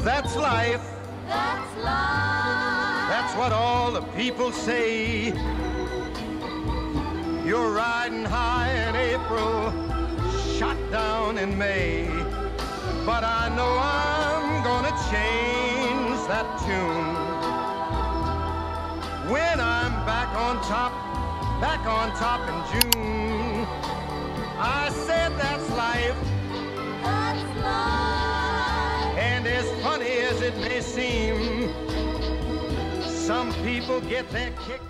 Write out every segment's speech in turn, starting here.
That's life. That's life. That's what all the people say. You're riding high in April, shot down in May. But I know I'm gonna change that tune when I'm back on top in June. I said that's life. That's life. And as funny as it may seem, some people get their kicks.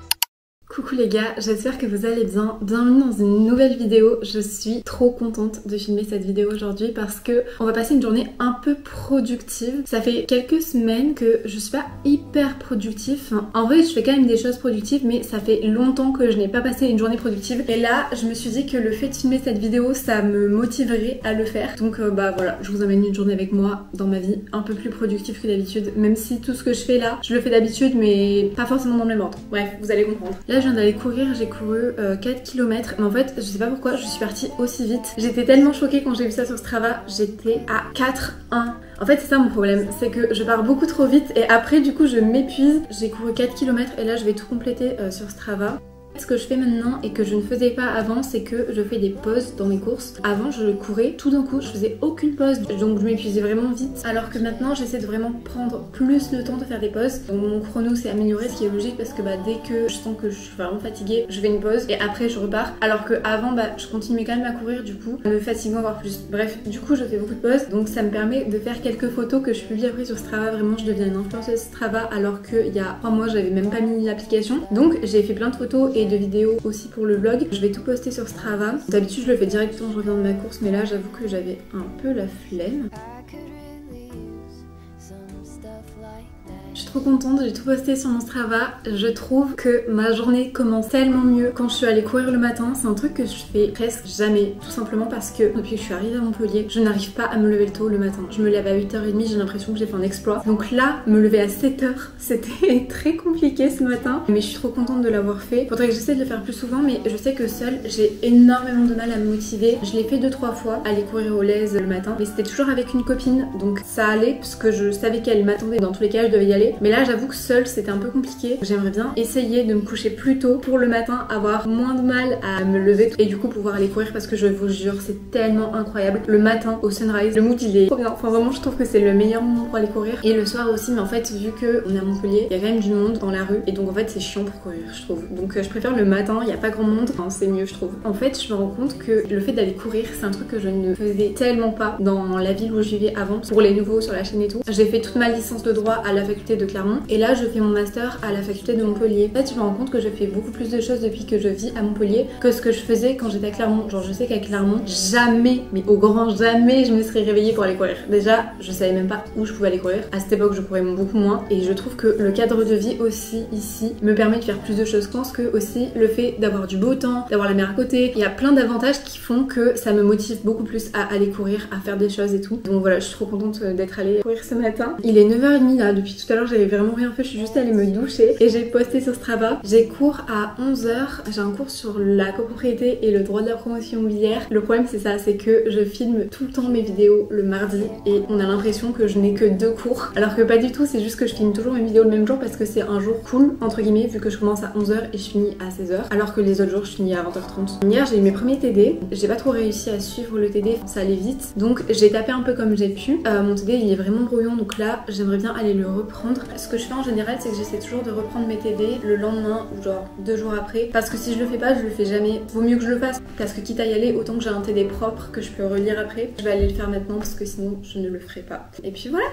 Coucou les gars, j'espère que vous allez bien. Bienvenue dans une nouvelle vidéo. Je suis trop contente de filmer cette vidéo aujourd'hui parce que on va passer une journée un peu productive. Ça fait quelques semaines que je suis pas hyper productive. En vrai, je fais quand même des choses productives, mais ça fait longtemps que je n'ai pas passé une journée productive. Et là, je me suis dit que le fait de filmer cette vidéo, ça me motiverait à le faire. Donc bah voilà, je vous emmène une journée avec moi dans ma vie un peu plus productive que d'habitude. Même si tout ce que je fais là, je le fais d'habitude, mais pas forcément dans le même ordre. Bref, vous allez comprendre. Là, je viens d'aller courir, j'ai couru 4 km, mais en fait je sais pas pourquoi je suis partie aussi vite. J'étais tellement choquée quand j'ai vu ça sur Strava, j'étais à 4-1. En fait c'est ça mon problème, c'est que je pars beaucoup trop vite et après du coup je m'épuise. J'ai couru 4 km et là je vais tout compléter sur Strava. Ce que je fais maintenant et que je ne faisais pas avant, c'est que je fais des pauses dans mes courses. Avant je courais tout d'un coup, je faisais aucune pause, donc je m'épuisais vraiment vite. Alors que maintenant j'essaie de vraiment prendre plus le temps de faire des pauses. Donc mon chrono s'est amélioré, ce qui est logique parce que bah, dès que je sens que je suis vraiment fatiguée, je fais une pause et après je repars. Alors que avant bah, je continuais quand même à courir du coup, me fatiguant encore plus. Bref, du coup je fais beaucoup de pauses, donc ça me permet de faire quelques photos que je publie après sur Strava. Vraiment je deviens une influenceuse Strava alors qu'il y a 3 mois j'avais même pas mis l'application. Donc j'ai fait plein de photos et de vidéos aussi pour le vlog. Je vais tout poster sur Strava. D'habitude je le fais directement quand je reviens de ma course, mais là j'avoue que j'avais un peu la flemme. Je suis trop contente, j'ai tout posté sur mon Strava. Je trouve que ma journée commence tellement mieux quand je suis allée courir le matin. C'est un truc que je fais presque jamais, tout simplement parce que depuis que je suis arrivée à Montpellier, je n'arrive pas à me lever tôt le matin. Je me lève à 8h30, j'ai l'impression que j'ai fait un exploit. Donc là, me lever à 7h, c'était très compliqué ce matin. Mais je suis trop contente de l'avoir fait. Faudrait que j'essaie de le faire plus souvent, mais je sais que seule, j'ai énormément de mal à me motiver. Je l'ai fait 2-3 fois, aller courir au Lez le matin, mais c'était toujours avec une copine, donc ça allait parce que je savais qu'elle m'attendait. Dans tous les cas, je devais y aller. Mais là j'avoue que seule c'était un peu compliqué. J'aimerais bien essayer de me coucher plus tôt pour le matin avoir moins de mal à me lever et du coup pouvoir aller courir parce que je vous jure c'est tellement incroyable. Le matin au sunrise, le mood il est trop bien. Enfin vraiment je trouve que c'est le meilleur moment pour aller courir. Et le soir aussi, mais en fait vu que on est à Montpellier, il y a quand même du monde dans la rue et donc en fait c'est chiant pour courir je trouve. Donc je préfère le matin, il n'y a pas grand monde, enfin, c'est mieux je trouve. En fait je me rends compte que le fait d'aller courir c'est un truc que je ne faisais tellement pas dans la ville où je vivais avant. Pour les nouveaux sur la chaîne et tout, j'ai fait toute ma licence de droit à la faculté de Clermont et là je fais mon master à la faculté de Montpellier. En fait je me rends compte que je fais beaucoup plus de choses depuis que je vis à Montpellier que ce que je faisais quand j'étais à Clermont. Genre je sais qu'à Clermont jamais, mais au grand jamais je me serais réveillée pour aller courir. Déjà je savais même pas où je pouvais aller courir. À cette époque je courais beaucoup moins et je trouve que le cadre de vie aussi ici me permet de faire plus de choses. Je pense que aussi le fait d'avoir du beau temps, d'avoir la mer à côté, il y a plein d'avantages qui font que ça me motive beaucoup plus à aller courir, à faire des choses et tout. Donc voilà, je suis trop contente d'être allée courir ce matin. Il est 9h30 là, depuis tout à l'heure j'avais vraiment rien fait, je suis juste allée me doucher et j'ai posté sur Strava. J'ai cours à 11h, j'ai un cours sur la copropriété et le droit de la promotion immobilière. Le problème c'est ça, c'est que je filme tout le temps mes vidéos le mardi et on a l'impression que je n'ai que 2 cours alors que pas du tout, c'est juste que je filme toujours mes vidéos le même jour parce que c'est un jour cool entre guillemets vu que je commence à 11h et je finis à 16h alors que les autres jours je finis à 20h30. Hier j'ai eu mes premiers TD, j'ai pas trop réussi à suivre le TD, ça allait vite donc j'ai tapé un peu comme j'ai pu. Mon TD il est vraiment brouillon donc là j'aimerais bien aller le reprendre. Ce que je fais en général, c'est que j'essaie toujours de reprendre mes TD le lendemain ou genre 2 jours après. Parce que si je le fais pas, je le fais jamais. Vaut mieux que je le fasse. Parce que quitte à y aller, autant que j'ai un TD propre que je peux relire après. Je vais aller le faire maintenant parce que sinon je ne le ferai pas. Et puis voilà.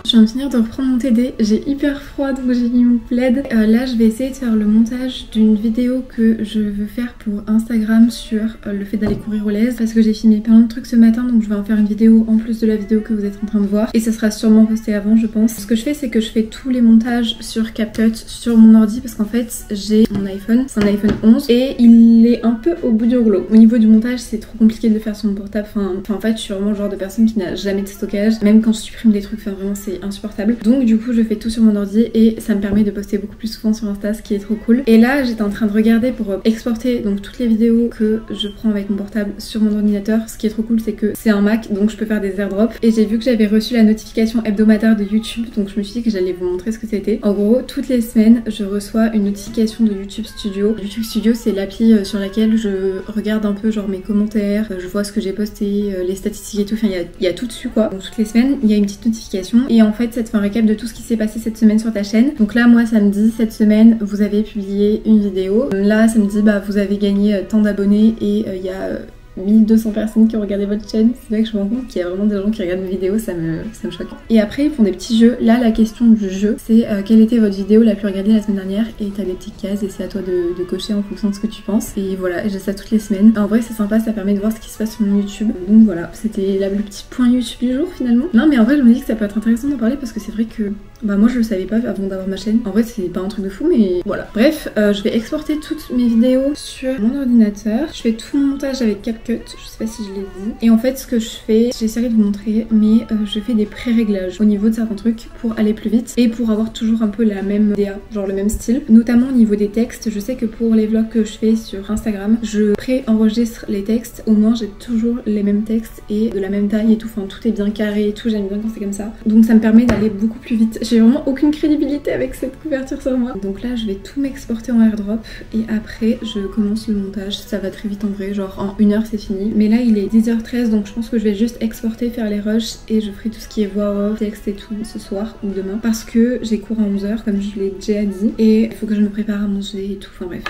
Je viens de finir de reprendre mon TD, j'ai hyper froid donc j'ai mis mon plaid. Là je vais essayer de faire le montage d'une vidéo que je veux faire pour Instagram sur le fait d'aller courir au lèvres parce que j'ai filmé plein de trucs ce matin donc je vais en faire une vidéo en plus de la vidéo que vous êtes en train de voir et ça sera sûrement posté avant je pense. Ce que je fais c'est que je fais tous les montages sur CapCut sur mon ordi parce qu'en fait j'ai mon iPhone, c'est un iPhone 11 et il est un peu au bout du rouleau. Au niveau du montage c'est trop compliqué de le faire sur mon portable, enfin en fait je suis vraiment le genre de personne qui n'a jamais de stockage, même quand je supprime des trucs, enfin vraiment c'est insupportable. Donc du coup je fais tout sur mon ordi et ça me permet de poster beaucoup plus souvent sur Insta, ce qui est trop cool. Et là j'étais en train de regarder pour exporter donc toutes les vidéos que je prends avec mon portable sur mon ordinateur. Ce qui est trop cool c'est que c'est un Mac donc je peux faire des airdrops et j'ai vu que j'avais reçu la notification hebdomadaire de YouTube donc je me suis dit que j'allais vous montrer ce que c'était. En gros toutes les semaines je reçois une notification de YouTube Studio. YouTube Studio c'est l'appli sur laquelle je regarde un peu genre mes commentaires, je vois ce que j'ai posté, les statistiques et tout, enfin il y a tout dessus quoi. Donc toutes les semaines il y a une petite notification et en fait ça te fait un récap de tout ce qui s'est passé cette semaine sur ta chaîne. Donc là moi ça me dit cette semaine vous avez publié une vidéo, là ça me dit bah vous avez gagné tant d'abonnés et il y a 1200 personnes qui ont regardé votre chaîne. C'est là que je me rends compte qu'il y a vraiment des gens qui regardent mes vidéos, ça me choque. Et après ils font des petits jeux. Là la question du jeu c'est quelle était votre vidéo la plus regardée la semaine dernière et t'as des petites cases et c'est à toi de cocher en fonction de ce que tu penses. Et voilà, j'ai ça toutes les semaines. En vrai c'est sympa, ça permet de voir ce qui se passe sur mon YouTube. Donc voilà, c'était le petit point YouTube du jour finalement. Non mais en vrai je me dis que ça peut être intéressant d'en parler parce que c'est vrai que bah moi je le savais pas avant d'avoir ma chaîne. En vrai c'est pas un truc de fou mais voilà. Bref, je vais exporter toutes mes vidéos sur mon ordinateur. Je fais tout mon montage avec CapCut. Je sais pas si je l'ai dit. Et en fait ce que je fais, j'essaierai de vous montrer, mais je fais des pré-réglages au niveau de certains trucs pour aller plus vite et pour avoir toujours un peu la même DA, genre le même style. Notamment au niveau des textes, je sais que pour les vlogs que je fais sur Instagram, je pré-enregistre les textes, au moins j'ai toujours les mêmes textes et de la même taille et tout, enfin tout est bien carré et tout, j'aime bien quand c'est comme ça. Donc ça me permet d'aller beaucoup plus vite. J'ai vraiment aucune crédibilité avec cette couverture sur moi. Donc là je vais tout m'exporter en airdrop et après je commence le montage. Ça va très vite en vrai, genre en 1 heure c'est fini. Mais là il est 10h13 donc je pense que je vais juste exporter, faire les rushs et je ferai tout ce qui est voix off, texte et tout ce soir ou demain parce que j'ai cours à 11h comme je l'ai déjà dit et il faut que je me prépare à manger et tout, enfin bref.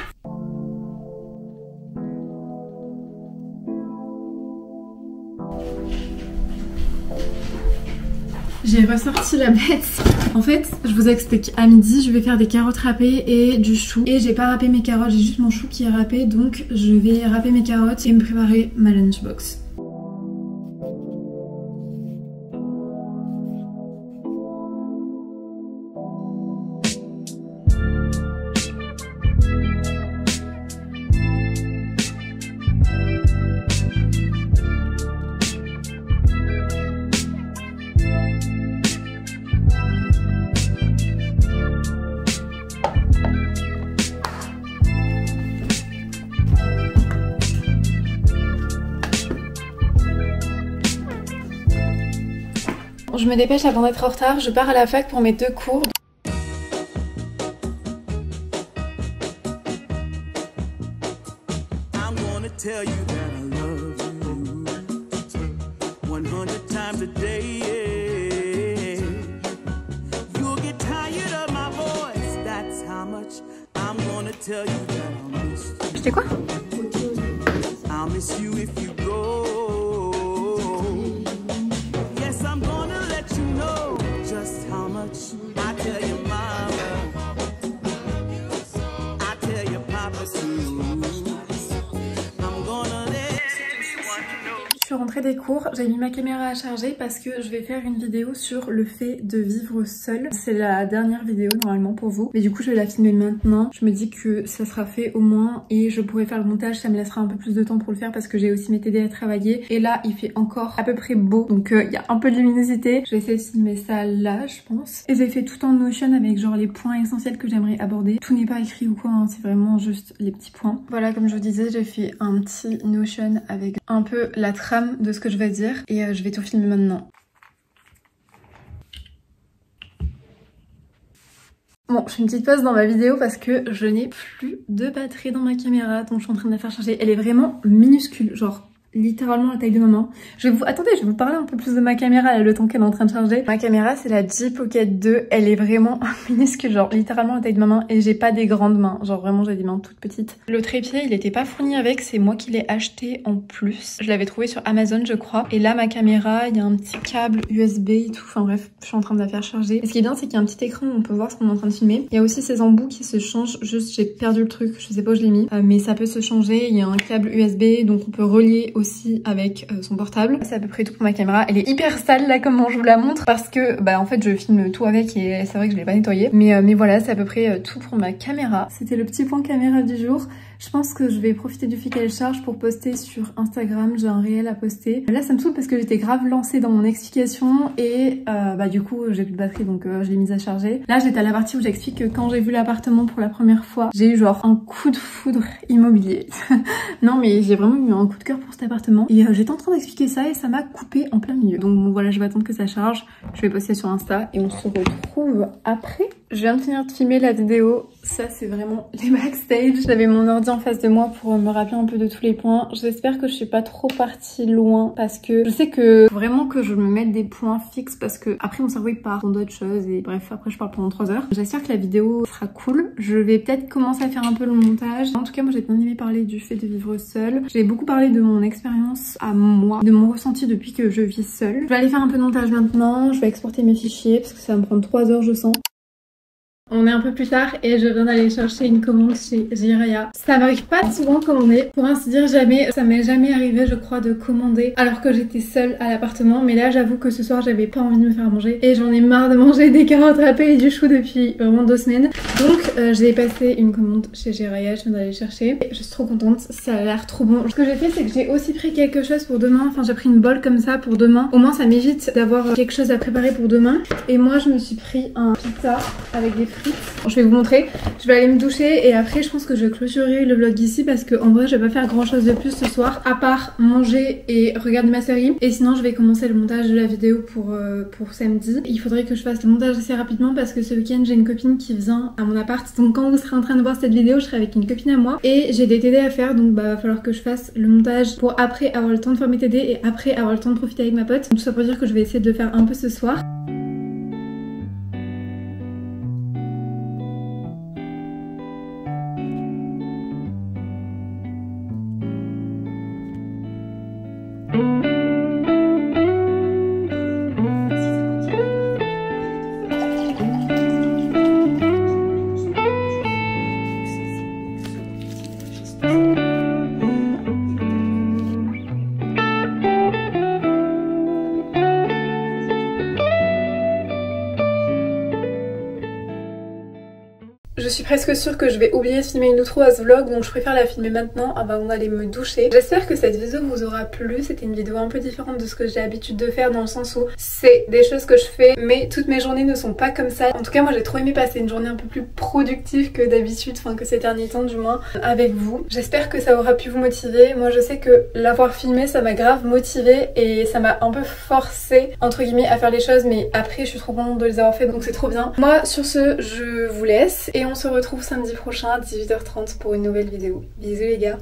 J'ai ressorti la bête. En fait, je vous explique. À midi, je vais faire des carottes râpées et du chou. Et j'ai pas râpé mes carottes, j'ai juste mon chou qui est râpé. Donc je vais râper mes carottes et me préparer ma lunchbox. Je me dépêche avant d'être en retard, je pars à la fac pour mes 2 cours. C'était quoi? Je suis rentrée des cours, j'ai mis ma caméra à charger parce que je vais faire une vidéo sur le fait de vivre seule. C'est la dernière vidéo normalement pour vous, mais du coup je vais la filmer maintenant. Je me dis que ça sera fait au moins et je pourrai faire le montage, ça me laissera un peu plus de temps pour le faire parce que j'ai aussi mes TD à travailler. Et là il fait encore à peu près beau, donc il y a un peu de luminosité. Je vais essayer de filmer ça là je pense. Et j'ai fait tout en Notion avec genre les points essentiels que j'aimerais aborder. Tout n'est pas écrit ou quoi, hein, c'est vraiment juste les petits points. Voilà, comme je vous disais, j'ai fait un petit Notion avec un peu la trame de ce que je vais dire et je vais tout filmer maintenant. Bon, je fais une petite pause dans ma vidéo parce que je n'ai plus de batterie dans ma caméra, donc je suis en train de la faire charger. Elle est vraiment minuscule, genre littéralement la taille de ma main. Attendez, je vais vous parler un peu plus de ma caméra là, le temps qu'elle est en train de charger. Ma caméra c'est la G Pocket 2, elle est vraiment minuscule, genre littéralement la taille de ma main et j'ai pas des grandes mains, genre vraiment j'ai des mains toutes petites. Le trépied il était pas fourni avec, c'est moi qui l'ai acheté en plus. Je l'avais trouvé sur Amazon je crois. Et là ma caméra, il y a un petit câble USB et tout, enfin bref, je suis en train de la faire charger. Et ce qui est bien c'est qu'il y a un petit écran où on peut voir ce qu'on est en train de filmer. Il y a aussi ces embouts qui se changent, juste j'ai perdu le truc, je sais pas où je l'ai mis, mais ça peut se changer. Il y a un câble USB donc on peut relier aussi avec son portable. C'est à peu près tout pour ma caméra. Elle est hyper sale là comment je vous la montre parce que bah en fait je filme tout avec et c'est vrai que je l'ai pas nettoyée. Mais voilà, c'est à peu près tout pour ma caméra. C'était le petit point caméra du jour. Je pense que je vais profiter du fait qu'elle charge pour poster sur Instagram. J'ai un réel à poster. Là ça me saoule parce que j'étais grave lancée dans mon explication et bah du coup j'ai plus de batterie donc je l'ai mise à charger. Là j'étais à la partie où j'explique que quand j'ai vu l'appartement pour la première fois, j'ai eu genre un coup de foudre immobilier. Non mais j'ai vraiment eu un coup de cœur pour cet appartement. Et j'étais en train d'expliquer ça et ça m'a coupé en plein milieu. Donc bon, voilà, je vais attendre que ça charge. Je vais poster sur Insta et on se retrouve après. Je viens de finir de filmer la vidéo. Ça, c'est vraiment les backstage. J'avais mon ordi en face de moi pour me rappeler un peu de tous les points. J'espère que je suis pas trop partie loin parce que je sais que vraiment que je me mette des points fixes parce que après mon cerveau il part dans d'autres choses et bref, après je parle pendant 3 heures. J'espère que la vidéo sera cool. Je vais peut-être commencer à faire un peu le montage. En tout cas, moi j'ai bien aimé parler du fait de vivre seule. J'ai beaucoup parlé de mon expérience à moi, de mon ressenti depuis que je vis seule. Je vais aller faire un peu de montage maintenant. Je vais exporter mes fichiers parce que ça va me prendre 3 heures je sens. On est un peu plus tard et je viens d'aller chercher une commande chez Jiraya. Ça m'arrive pas souvent de commander, pour ainsi dire jamais. Ça m'est jamais arrivé je crois de commander alors que j'étais seule à l'appartement. Mais là j'avoue que ce soir j'avais pas envie de me faire manger et j'en ai marre de manger des carottes râpées et du chou depuis vraiment 2 semaines. Donc j'ai passé une commande chez Jiraya, je viens d'aller chercher. Et je suis trop contente, ça a l'air trop bon. Ce que j'ai fait c'est que j'ai aussi pris quelque chose pour demain. Enfin j'ai pris une bolle comme ça pour demain. Au moins ça m'évite d'avoir quelque chose à préparer pour demain. Et moi je me suis pris un pizza avec des frites. Je vais vous montrer, je vais aller me doucher et après je pense que je clôturerai le vlog ici parce que en vrai je vais pas faire grand chose de plus ce soir à part manger et regarder ma série. Et sinon je vais commencer le montage de la vidéo pour samedi. Il faudrait que je fasse le montage assez rapidement parce que ce week-end j'ai une copine qui vient à mon appart. Donc quand vous serez en train de voir cette vidéo je serai avec une copine à moi et j'ai des TD à faire, donc bah va falloir que je fasse le montage pour après avoir le temps de faire mes TD et après avoir le temps de profiter avec ma pote. Tout ça pour dire que je vais essayer de le faire un peu ce soir. Je suis presque sûre que je vais oublier de filmer une outro à ce vlog, donc je préfère la filmer maintenant avant d'aller me doucher. J'espère que cette vidéo vous aura plu. C'était une vidéo un peu différente de ce que j'ai l'habitude de faire dans le sens où c'est des choses que je fais mais toutes mes journées ne sont pas comme ça. En tout cas moi j'ai trop aimé passer une journée un peu plus productive que d'habitude, enfin que ces derniers temps du moins, avec vous. J'espère que ça aura pu vous motiver. Moi je sais que l'avoir filmé ça m'a grave motivée et ça m'a un peu forcée entre guillemets à faire les choses, mais après je suis trop contente de les avoir fait donc c'est trop bien. Moi sur ce je vous laisse et on se retrouve samedi prochain à 18h30 pour une nouvelle vidéo. Bisous les gars.